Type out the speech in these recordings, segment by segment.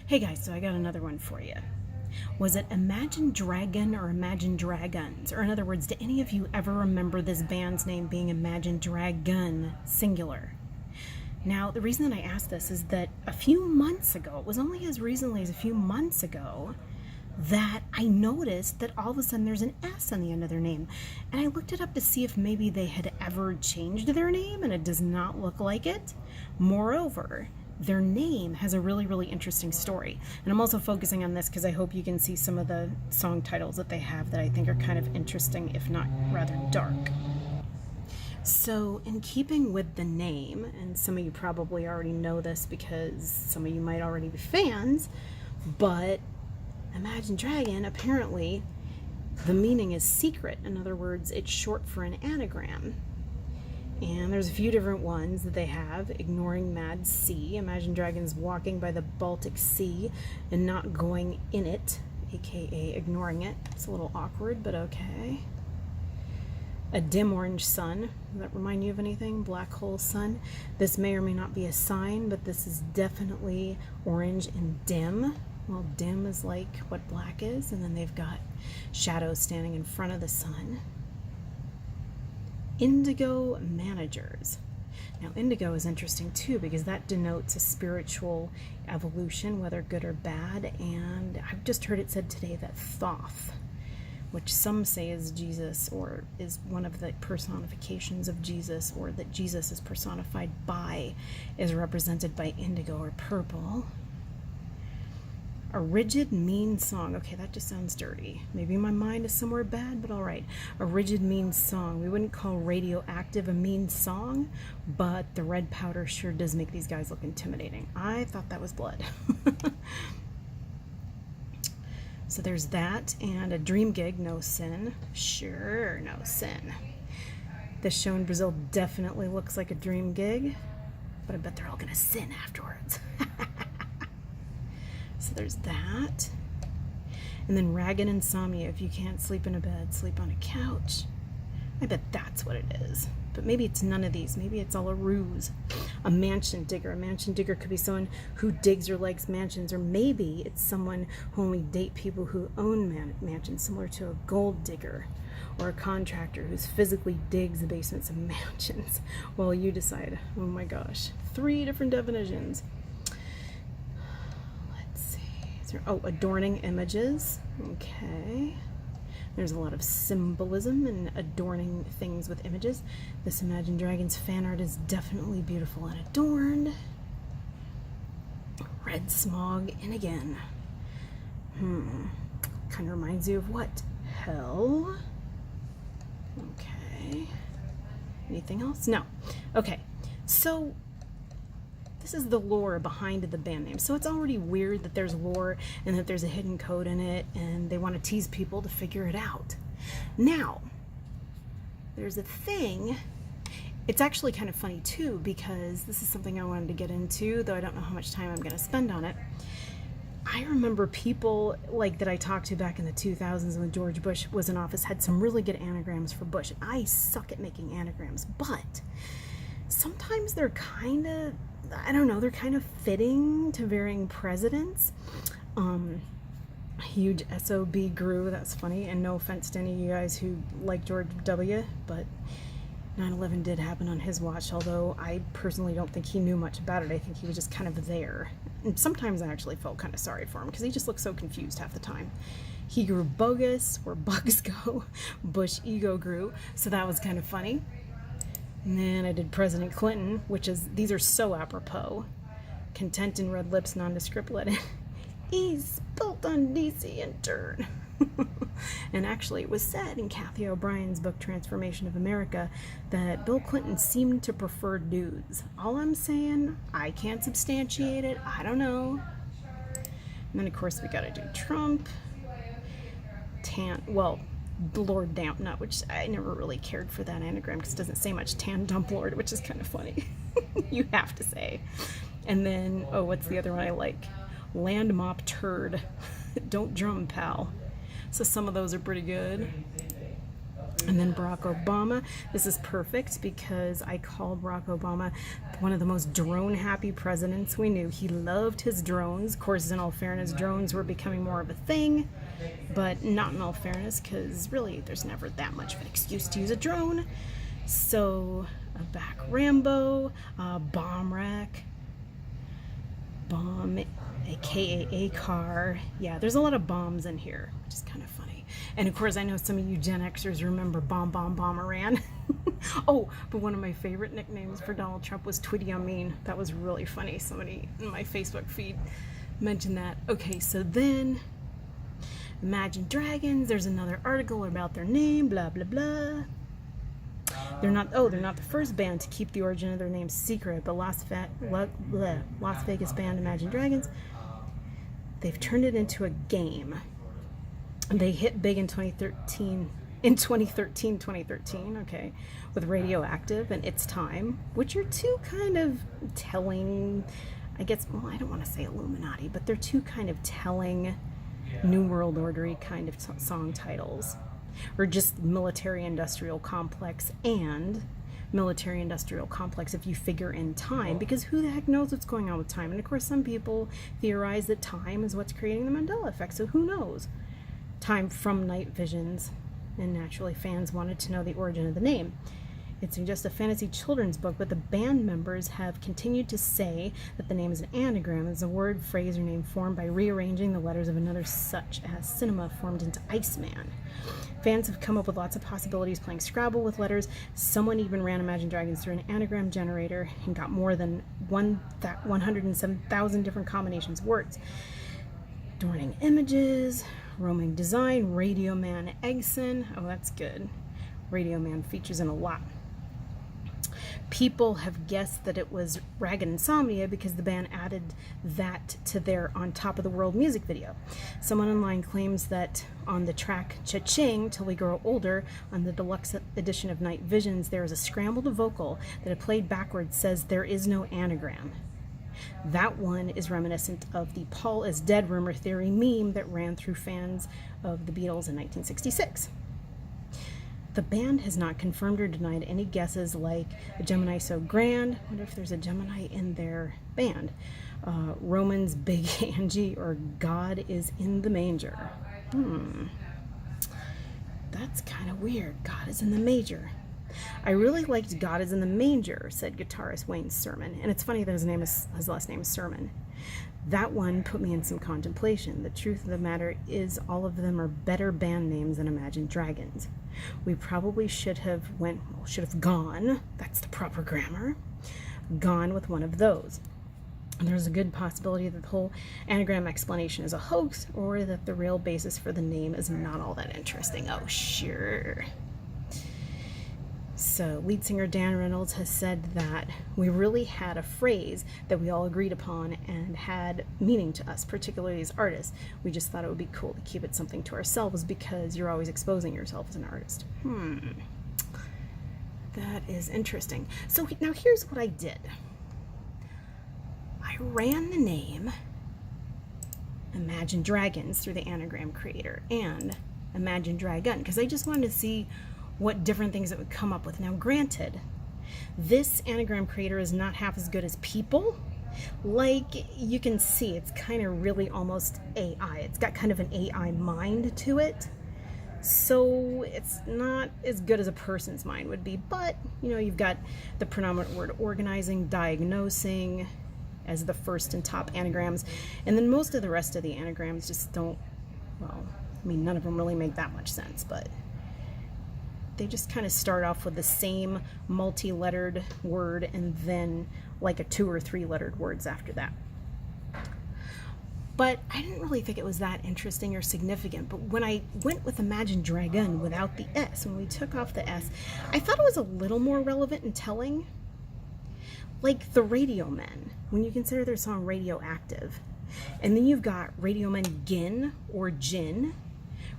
Hey guys, so I got another one for you. Was it Imagine Dragon or Imagine Dragons? Or in other words, do any of you ever remember this band's name being Imagine Dragon, singular? Now, the reason that I asked this is that a few months ago, it was only as recently as a few months ago, that I noticed that all of a sudden there's an S on the end of their name. And I looked it up to see if maybe they had ever changed their name, and it does not look like it. Moreover, their name has a really, really interesting story. And I'm also focusing on this because I hope you can see some of the song titles that they have that I think are kind of interesting, if not rather dark. So in keeping with the name, and some of you probably already know this because some of you might already be fans, but Imagine Dragon, apparently the meaning is secret. In other words, it's short for an anagram. And there's a few different ones that they have. Ignoring Mad Sea. Imagine Dragons walking by the Baltic Sea and not going in it, aka ignoring it. It's a little awkward, but okay. A dim orange sun. Does that remind you of anything? Black hole sun. This may or may not be a sign, but this is definitely orange and dim. Well, dim is like what black is, and then they've got shadows standing in front of the sun. Indigo managers. Now, indigo is interesting too because that denotes a spiritual evolution, whether good or bad. And I've just heard it said today that Thoth, which some say is Jesus or is one of the personifications of Jesus, or that Jesus is personified by, is represented by indigo or purple. A rigid, mean song. Okay, that just sounds dirty. Maybe my mind is somewhere bad, but all right. A rigid, mean song. We wouldn't call Radioactive a mean song, but the red powder sure does make these guys look intimidating. I thought that was blood. So there's that, and a dream gig, no sin. Sure, no sin. This show in Brazil definitely looks like a dream gig, but I bet they're all gonna sin afterwards. So there's that. And then ragged insomnia. If you can't sleep in a bed, sleep on a couch. I bet that's what it is. But maybe it's none of these. Maybe it's all a ruse. A mansion digger. A mansion digger could be someone who digs or likes mansions. Or maybe it's someone who only date people who own mansions, similar to a gold digger. Or a contractor who physically digs the basements of mansions. Well, you decide. Oh my gosh. 3 different definitions. Oh, adorning images. Okay. There's a lot of symbolism in adorning things with images. This Imagine Dragons fan art is definitely beautiful and adorned. Red smog in again. Kind of reminds you of what? Hell. Okay. Anything else? No. Okay. So this is the lore behind the band name. So it's already weird that there's lore and that there's a hidden code in it, and they want to tease people to figure it out. Now, there's a thing. It's actually kind of funny too, because this is something I wanted to get into, though I don't know how much time I'm going to spend on it. I remember people like that I talked to back in the 2000s when George Bush was in office had some really good anagrams for Bush. I suck at making anagrams, but sometimes they're kind of, I don't know, they're kind of fitting to varying presidents. Huge SOB guru, that's funny, and no offense to any of you guys who like George W., but 9/11 did happen on his watch, although I personally don't think he knew much about it. I think he was just kind of there. And sometimes I actually felt kind of sorry for him because he just looked so confused half the time. He grew bogus, where bugs go. Bush ego grew, so that was kind of funny. And then I did President Clinton, which is, these are so apropos. Content in red lips, nondescript letter. Ease built on DC and turn. And actually it was said in Kathy O'Brien's book Transformation of America that Bill Clinton seemed to prefer dudes. All I'm saying, I can't substantiate it, I don't know. And then of course we gotta do Trump. Lord Dampnut, which I never really cared for that anagram because it doesn't say much. Tan Dump Lord, which is kind of funny. You have to say. And then, oh, what's the other one I like? Land Mop Turd. Don't drum, pal. So some of those are pretty good. And then Barack Obama. This is perfect because I called Barack Obama one of the most drone-happy presidents we knew. He loved his drones. Of course, in all fairness, drones were becoming more of a thing, but not in all fairness, because really there's never that much of an excuse to use a drone. So, a back Rambo, bomb rack, bomb, aka a car. Yeah, there's a lot of bombs in here, which is kind of funny. And of course, I know some of you Gen Xers remember Bomberan. Oh, but one of my favorite nicknames for Donald Trump was Tweety Amin. That was really funny. Somebody in my Facebook feed mentioned that. Okay, so then Imagine Dragons. There's another article about their name, blah, blah, blah. They're not the first band to keep the origin of their name secret, but Las Vegas band Imagine Dragons, they've turned it into a game. They hit big in 2013, okay, with Radioactive and It's Time, which are two kind of telling, I guess, well, I don't want to say Illuminati, but they're two kind of telling New World Order-y kind of song titles. Or just military-industrial complex and military-industrial complex if you figure in time, because who the heck knows what's going on with time? And of course, some people theorize that time is what's creating the Mandela effect, so who knows? Time from night visions, and naturally fans wanted to know the origin of the name. It's just a fantasy children's book, but the band members have continued to say that the name is an anagram. It's a word, phrase, or name formed by rearranging the letters of another, such as cinema formed into Iceman. Fans have come up with lots of possibilities playing Scrabble with letters. Someone even ran Imagine Dragons through an anagram generator and got more than 107,000 different combinations of words. Adorning images, roaming design, Radio Man Eggson. Oh, that's good. Radio Man features in a lot. People have guessed that it was Ragged Insomnia because the band added that to their On Top of the World music video. Someone online claims that on the track Cha-Ching, Till We Grow Older, on the deluxe edition of Night Visions, there is a scrambled vocal that, if played backwards, says there is no anagram. That one is reminiscent of the Paul is Dead rumor theory meme that ran through fans of the Beatles in 1966. The band has not confirmed or denied any guesses like a Gemini So Grand. I wonder if there's a Gemini in their band. Roman's Big Angie, or God is in the Manger. That's kind of weird. God is in the Manger. I really liked God is in the Manger, said guitarist Wayne Sermon. And it's funny that his last name is Sermon. That one put me in some contemplation. The truth of the matter is all of them are better band names than Imagine Dragons. We probably should have gone, that's the proper grammar, gone with one of those. And there's a good possibility that the whole anagram explanation is a hoax, or that the real basis for the name is not all that interesting. Oh, sure. So, lead singer Dan Reynolds has said that we really had a phrase that we all agreed upon and had meaning to us, particularly as artists. We just thought it would be cool to keep it something to ourselves because you're always exposing yourself as an artist. That is interesting. So now here's what I did. I ran the name Imagine Dragons through the anagram creator and Imagine Dragon because I just wanted to see what different things it would come up with. Now, granted, this anagram creator is not half as good as people. Like, you can see, it's kind of really almost AI. It's got kind of an AI mind to it. So it's not as good as a person's mind would be. But, you know, you've got the predominant word organizing, diagnosing as the first and top anagrams. And then most of the rest of the anagrams just don't, well, I mean, none of them really make that much sense, but they just kind of start off with the same multi-lettered word and then like a 2 or 3 lettered words after that. But I didn't really think it was that interesting or significant. But when I went with Imagine Dragon without the S, when we took off the S, I thought it was a little more relevant and telling. Like the Radio Men, when you consider their song Radioactive. And then you've got Radio Men Gin or Gin.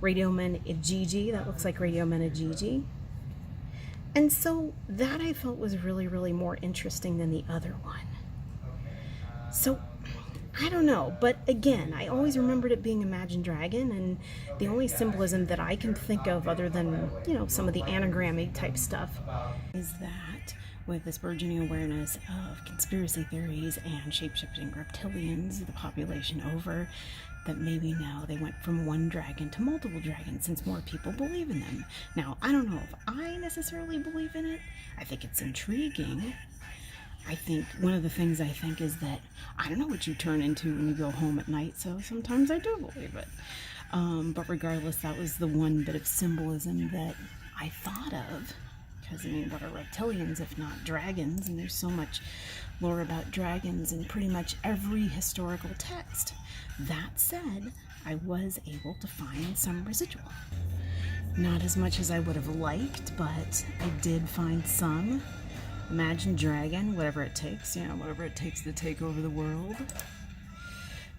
Radio Men Ijiji, that looks like Radio Men Ijiji. And so that I felt was really, really more interesting than the other one. So I don't know, but again, I always remembered it being Imagine Dragon, and the only symbolism that I can think of, other than, some of the anagrammy type stuff, is that with this burgeoning awareness of conspiracy theories and shape-shifting reptilians, the population over, that maybe now they went from one dragon to multiple dragons since more people believe in them. Now, I don't know if I necessarily believe in it. I think it's intriguing. I think one of the things I think is that I don't know what you turn into when you go home at night, so sometimes I do believe it. But regardless, that was the one bit of symbolism that I thought of. Because, I mean, what are reptilians if not dragons? And there's so much lore about dragons in pretty much every historical text. That said, I was able to find some residual. Not as much as I would have liked, but I did find some. Imagine Dragon, whatever it takes, whatever it takes to take over the world.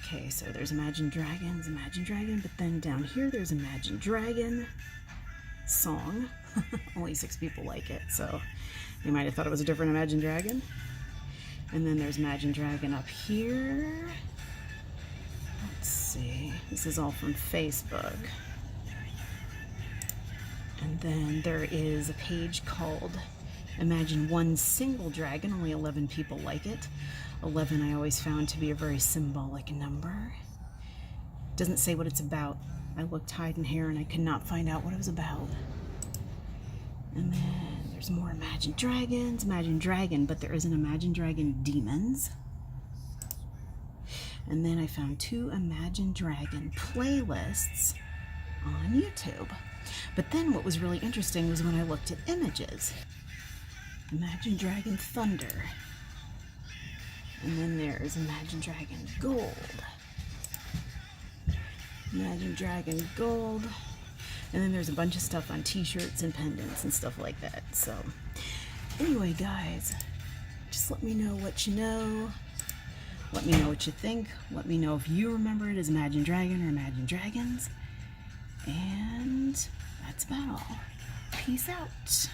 Okay, so there's Imagine Dragons, Imagine Dragon, but then down here there's Imagine Dragon song. Only 6 people like it, so you might have thought it was a different Imagine Dragon. And then there's Imagine Dragon up here. Let's see, this is all from Facebook. And then there is a page called Imagine One Single Dragon. Only 11 people like it. 11 I always found to be a very symbolic number. Doesn't say what it's about. I looked hide and hair and I could not find out what it was about. And then there's more Imagine Dragons, Imagine Dragon, but there is an Imagine Dragon Demons. And then I found 2 Imagine Dragon playlists on YouTube. But then what was really interesting was when I looked at images. Imagine Dragon Thunder. And then there's Imagine Dragon Gold. Imagine Dragon Gold. And then there's a bunch of stuff on t-shirts and pendants and stuff like that. So anyway, guys, just let me know what you know. Let me know what you think. Let me know if you remember it as Imagine Dragon or Imagine Dragons. And that's about all. Peace out.